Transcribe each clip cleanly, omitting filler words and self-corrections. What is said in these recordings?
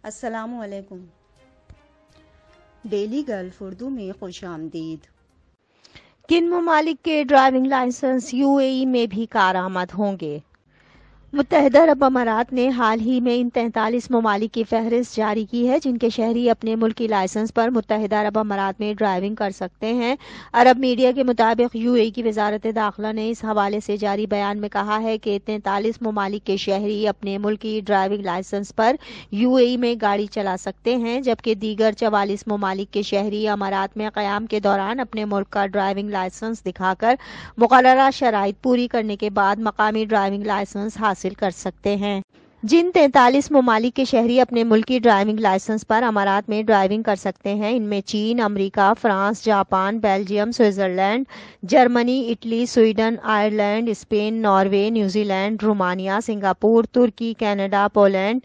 السلام علیکم۔ Daily golf Urdu میں خوش آمدید۔ کن ممالک کے ڈرائیونگ لائسنس یو اے ای میں بھی کارآمد ہوں گے؟ متحدہ عرب امارات نے حال ہی میں ان 43 ممالک کی فہرست جاری کی ہے جن کے شہری اپنے ملکی لائسنس پر متحدہ عرب امارات میں ڈرائیونگ کر سکتے ہیں۔ عرب میڈیا کے مطابق یو اے ای کی وزارت داخلہ نے اس حوالے سے جاری بیان میں کہا ہے کہ 43 ممالک کے شہری اپنے ملکی ڈرائیونگ لائسنس پر یو اے ای میں گاڑی چلا سکتے ہیں، جبکہ دیگر 44 ممالک کے شہری امارات میں قیام کے دوران اپنے ملک کا ڈرائیونگ لائسنس دکھا کر مقررہ شرائط پوری کرنے کے بعد مقامی ڈرائیونگ لائسنس حاصل کر سکتے ہیں۔ جن 43 ممالک کے شہری اپنے ملکی ڈرائیونگ لائسنس پر امارات میں ڈرائیونگ کر سکتے ہیں، ان میں چین، امریکہ، France, Japan, Belgium, Switzerland, Germany, Italy, Sweden, Ireland, Spain, Norway, New Zealand, Romania, Singapore, Turkey, Canada, Poland,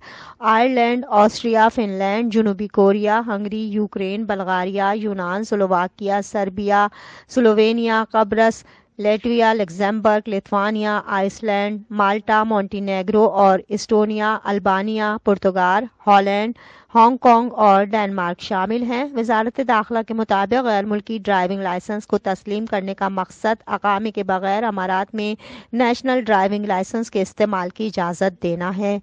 Ireland, Austria, Finland, جنوبی کوریا، ہنگری، یوکرین، بلغاریہ، یونان، سلوواکیہ، سربیا، سلووینیا، قبرص، Latvia, Luxembourg, Lithuania, Iceland, Malta, Montenegro اور Estonia, Albania, Portugal, Holland, Hong Kong اور ڈنمارک شامل ہیں۔ وزارت داخلہ کے مطابق غیر ملکی ڈرائیونگ لائسنس کو تسلیم کرنے کا مقصد اقامے کے بغیر امارات میں نیشنل ڈرائیونگ لائسنس کے استعمال کی اجازت دینا ہے۔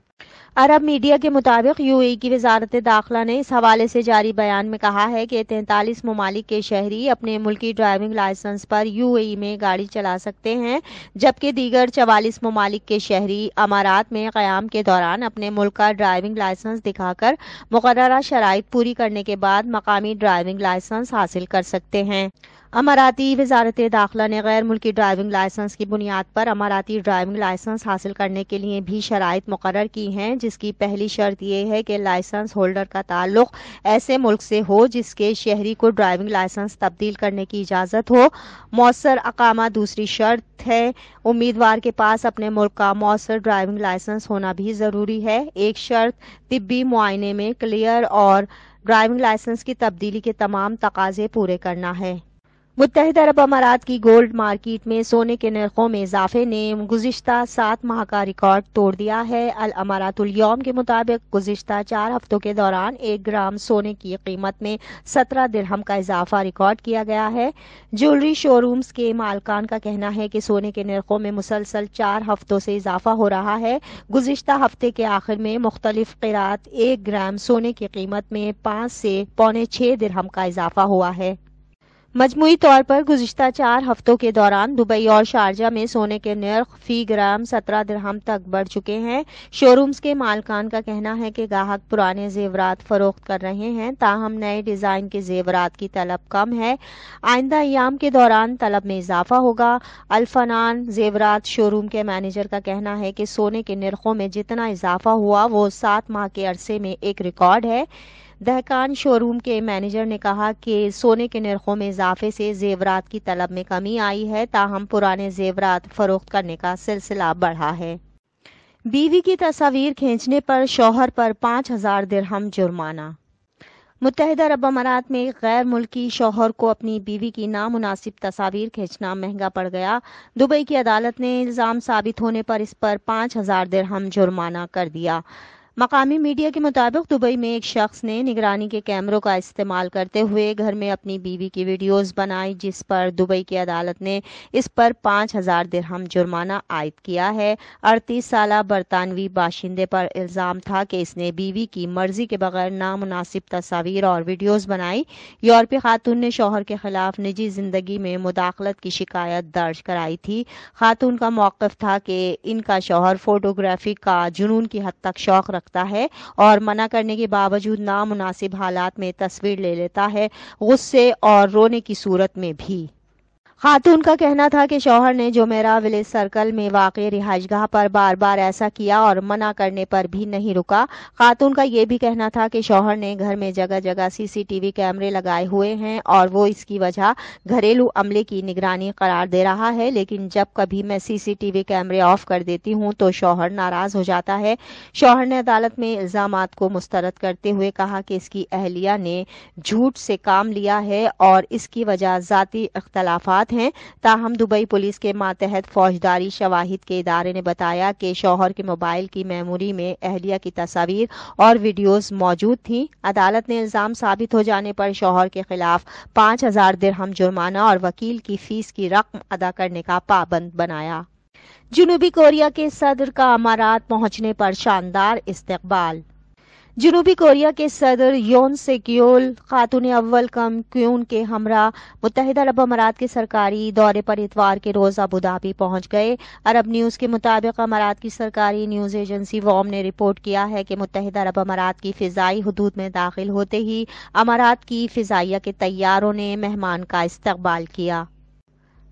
عرب میڈیا کے مطابق یو اے ای کی وزارت داخلہ نے اس حوالے سے جاری بیان میں کہا ہے کہ 43 ممالک کے شہری اپنے ملکی ڈرائیونگ لائسنس پر یو اے ای میں گاڑی چلا سکتے ہیں، جبکہ دیگر 44 ممالک کے شہری امارات میں قیام کے دوران اپنے ملک کا ڈرائیونگ لائسنس دکھا کر مقررہ شرائط پوری کرنے کے بعد مقامی ڈرائیونگ لائسنس حاصل کر سکتے ہیں۔ اماراتی وزارت داخلہ نے غیر ملکی ڈرائیونگ لائسنس کی بنیاد پر اماراتی ڈرائیونگ لائسنس حاصل کرنے کے لیے بھی شرائط مقرر کی ہیں، جس کی پہلی شرط یہ ہے کہ لائسنس ہولڈر کا تعلق ایسے ملک سے ہو جس کے شہری کو ڈرائیونگ لائسنس تبدیل کرنے کی اجازت ہو۔ مؤثر اقامہ دوسری شرط ہے۔ امیدوار کے پاس اپنے ملک کا مؤثر ڈرائیونگ لائسنس ہونا بھی ضروری ہے۔ ایک شرط طبی معائنے میں کلیئر اور ڈرائیونگ لائسنس کی تبدیلی کے تمام تقاضے پورے کرنا ہے۔ متحدہ عرب امارات کی گولڈ مارکیٹ میں سونے کے نرخوں میں اضافے نے گزشتہ 7 ماہ کا ریکارڈ توڑ دیا ہے۔ الامارات الیوم کے مطابق گزشتہ 4 ہفتوں کے دوران 1 گرام سونے کی قیمت میں 17 درہم کا اضافہ ریکارڈ کیا گیا ہے۔ جیولری شو رومز کے مالکان کا کہنا ہے کہ سونے کے نرخوں میں مسلسل 4 ہفتوں سے اضافہ ہو رہا ہے۔ گزشتہ ہفتے کے آخر میں مختلف قرات 1 گرام سونے کی قیمت میں 5 سے پونے 6 درہم کا اضافہ ہوا ہے۔ مجموعی طور پر گزشتہ 4 ہفتوں کے دوران دبئی اور شارجہ میں سونے کے نرخ فی گرام 17 درہم تک بڑھ چکے ہیں۔ شو رومز کے مالکان کا کہنا ہے کہ گاہک پرانے زیورات فروخت کر رہے ہیں، تاہم نئے ڈیزائن کے زیورات کی طلب کم ہے۔ آئندہ ایام کے دوران طلب میں اضافہ ہوگا۔ الفنان زیورات شو روم کے مینیجر کا کہنا ہے کہ سونے کے نرخوں میں جتنا اضافہ ہوا وہ 7 ماہ کے عرصے میں ایک ریکارڈ ہے۔ دہقان شو روم کے مینیجر نے کہا کہ سونے کے نرخوں میں اضافے سے زیورات کی طلب میں کمی آئی ہے، تاہم پرانے زیورات فروخت کرنے کا سلسلہ بڑھا ہے۔ بیوی کی تصاویر کھینچنے پر شوہر پر 5000 درہم جرمانہ۔ متحدہ عرب امارات میں غیر ملکی شوہر کو اپنی بیوی کی نامناسب تصاویر کھینچنا مہنگا پڑ گیا۔ دبئی کی عدالت نے الزام ثابت ہونے پر اس پر 5000 درہم جرمانہ کر دیا۔ مقامی میڈیا کے مطابق دبئی میں ایک شخص نے نگرانی کے کیمروں کا استعمال کرتے ہوئے گھر میں اپنی بیوی کی ویڈیوز بنائی، جس پر دبئی کی عدالت نے اس پر 5000 درہم جرمانہ عائد کیا ہے۔ 38 سالہ برطانوی باشندے پر الزام تھا کہ اس نے بیوی کی مرضی کے بغیر نامناسب تصاویر اور ویڈیوز بنائی۔ یورپی خاتون نے شوہر کے خلاف نجی زندگی میں مداخلت کی شکایت درج کرائی تھی۔ خاتون کا موقف تھا کہ ان کا شوہر فوٹوگرافی کا جنون کی حد تک شوق رکھتا ہے اور منع کرنے کے باوجود نامناسب حالات میں تصویر لے لیتا ہے، غصے اور رونے کی صورت میں بھی۔ خاتون کا کہنا تھا کہ شوہر نے جومیرا ولیج سرکل میں واقع رہائش گاہ پر بار بار ایسا کیا اور منع کرنے پر بھی نہیں رکا۔ خاتون کا یہ بھی کہنا تھا کہ شوہر نے گھر میں جگہ جگہ CCTV کیمرے لگائے ہوئے ہیں اور وہ اس کی وجہ گھریلو عملے کی نگرانی قرار دے رہا ہے، لیکن جب کبھی میں CCTV کیمرے آف کر دیتی ہوں تو شوہر ناراض ہو جاتا ہے۔ شوہر نے عدالت میں الزامات کو مسترد کرتے ہوئے کہا کہ اس کی اہلیہ نے جھوٹ سے کام لیا ہے اور اس کی وجہ ذاتی اختلافات ہیں۔ تاہم دبئی پولیس کے ماتحت فوجداری شواہد کے ادارے نے بتایا کہ شوہر کے موبائل کی میموری میں اہلیہ کی تصاویر اور ویڈیوز موجود تھیں۔ عدالت نے الزام ثابت ہو جانے پر شوہر کے خلاف 5,000 درہم جرمانہ اور وکیل کی فیس کی رقم ادا کرنے کا پابند بنایا۔ جنوبی کوریا کے صدر کا امارات پہنچنے پر شاندار استقبال۔ جنوبی کوریا کے صدر یون سیکیول خاتون اول کم کیون کے ہمراہ متحدہ عرب امارات کے سرکاری دورے پر اتوار کے روز ابوظہبی پہنچ گئے۔ عرب نیوز کے مطابق امارات کی سرکاری نیوز ایجنسی وام نے رپورٹ کیا ہے کہ متحدہ عرب امارات کی فضائی حدود میں داخل ہوتے ہی امارات کی فضائیہ کے طیاروں نے مہمان کا استقبال کیا۔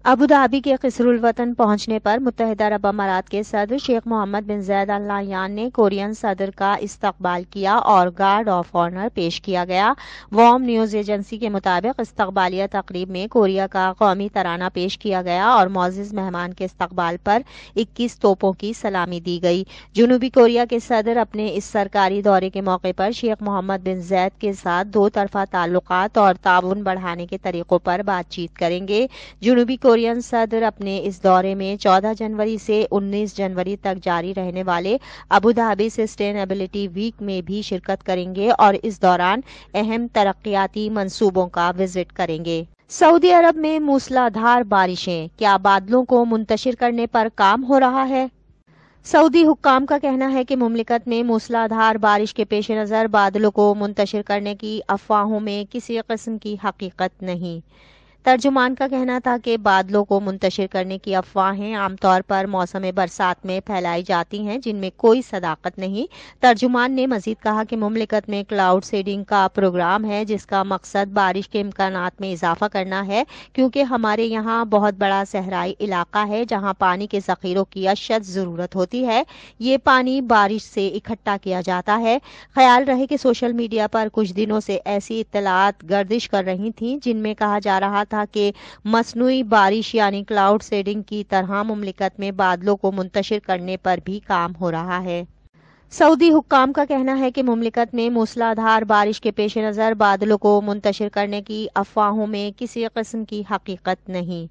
ابوظہبی کے قصر الوطن پہنچنے پر متحدہ عرب امارات کے صدر شیخ محمد بن زاید ال نہیان نے کورین صدر کا استقبال کیا اور گارڈ آف آنر پیش کیا گیا۔ وام نیوز ایجنسی کے مطابق استقبالیہ تقریب میں کوریا کا قومی ترانہ پیش کیا گیا اور معزز مہمان کے استقبال پر 21 توپوں کی سلامی دی گئی۔ جنوبی کوریا کے صدر اپنے اس سرکاری دورے کے موقع پر شیخ محمد بن زاید کے ساتھ دو طرفہ تعلقات اور تعاون بڑھانے کے طریقوں پر بات چیت کریں گے۔ جنوبی کورین صدر اپنے اس دورے میں 14 جنوری سے 19 جنوری تک جاری رہنے والے ابوظہبی سسٹینیبلٹی ویک میں بھی شرکت کریں گے اور اس دوران اہم ترقیاتی منصوبوں کا وزٹ کریں گے۔ سعودی عرب میں موسلادھار بارشیں، کیا بادلوں کو منتشر کرنے پر کام ہو رہا ہے؟ سعودی حکام کا کہنا ہے کہ مملکت میں موسلادھار بارش کے پیش نظر بادلوں کو منتشر کرنے کی افواہوں میں کسی قسم کی حقیقت نہیں۔ ترجمان کا کہنا تھا کہ بادلوں کو منتشر کرنے کی افواہیں عام طور پر موسم برسات میں پھیلائی جاتی ہیں جن میں کوئی صداقت نہیں۔ ترجمان نے مزید کہا کہ مملکت میں کلاؤڈ سیڈنگ کا پروگرام ہے جس کا مقصد بارش کے امکانات میں اضافہ کرنا ہے، کیونکہ ہمارے یہاں بہت بڑا صحرائی علاقہ ہے جہاں پانی کے ذخیروں کی اشد ضرورت ہوتی ہے۔ یہ پانی بارش سے اکٹھا کیا جاتا ہے۔ خیال رہے کہ سوشل میڈیا پر کچھ دنوں سے ایسی اطلاعات گردش کر رہی تھیں جن میں کہا جا رہا تھا کہ مصنوعی بارش یعنی کلاؤڈ سیڈنگ کی طرح مملکت میں بادلوں کو منتشر کرنے پر بھی کام ہو رہا ہے۔ سعودی حکام کا کہنا ہے کہ مملکت میں موسلادھار بارش کے پیش نظر بادلوں کو منتشر کرنے کی افواہوں میں کسی قسم کی حقیقت نہیں۔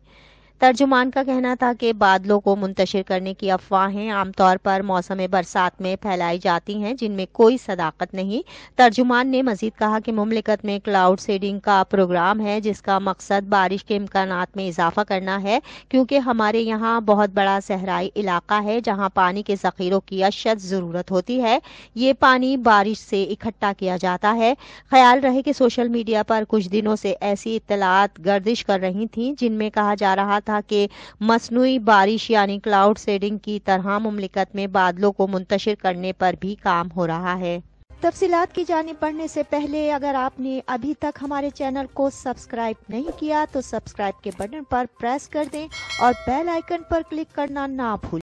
ترجمان کا کہنا تھا کہ بادلوں کو منتشر کرنے کی افواہیں عام طور پر موسم برسات میں پھیلائی جاتی ہیں جن میں کوئی صداقت نہیں۔ ترجمان نے مزید کہا کہ مملکت میں کلاؤڈ سیڈنگ کا پروگرام ہے جس کا مقصد بارش کے امکانات میں اضافہ کرنا ہے، کیونکہ ہمارے یہاں بہت بڑا صحرائی علاقہ ہے جہاں پانی کے ذخیروں کی اشد ضرورت ہوتی ہے۔ یہ پانی بارش سے اکٹھا کیا جاتا ہے۔ خیال رہے کہ سوشل میڈیا پر کچھ دنوں سے ایسی اطلاعات گردش کر رہی تھیں جن میں کہا جا رہا تھا کہ مصنوعی بارش یعنی کلاؤڈ سیڈنگ کی طرح مملکت میں بادلوں کو منتشر کرنے پر بھی کام ہو رہا ہے۔ تفصیلات کی جانب بڑھنے سے پہلے اگر آپ نے ابھی تک ہمارے چینل کو سبسکرائب نہیں کیا تو سبسکرائب کے بٹن پر پریس کر دیں اور بیل آئیکن پر کلک کرنا نہ بھولیں۔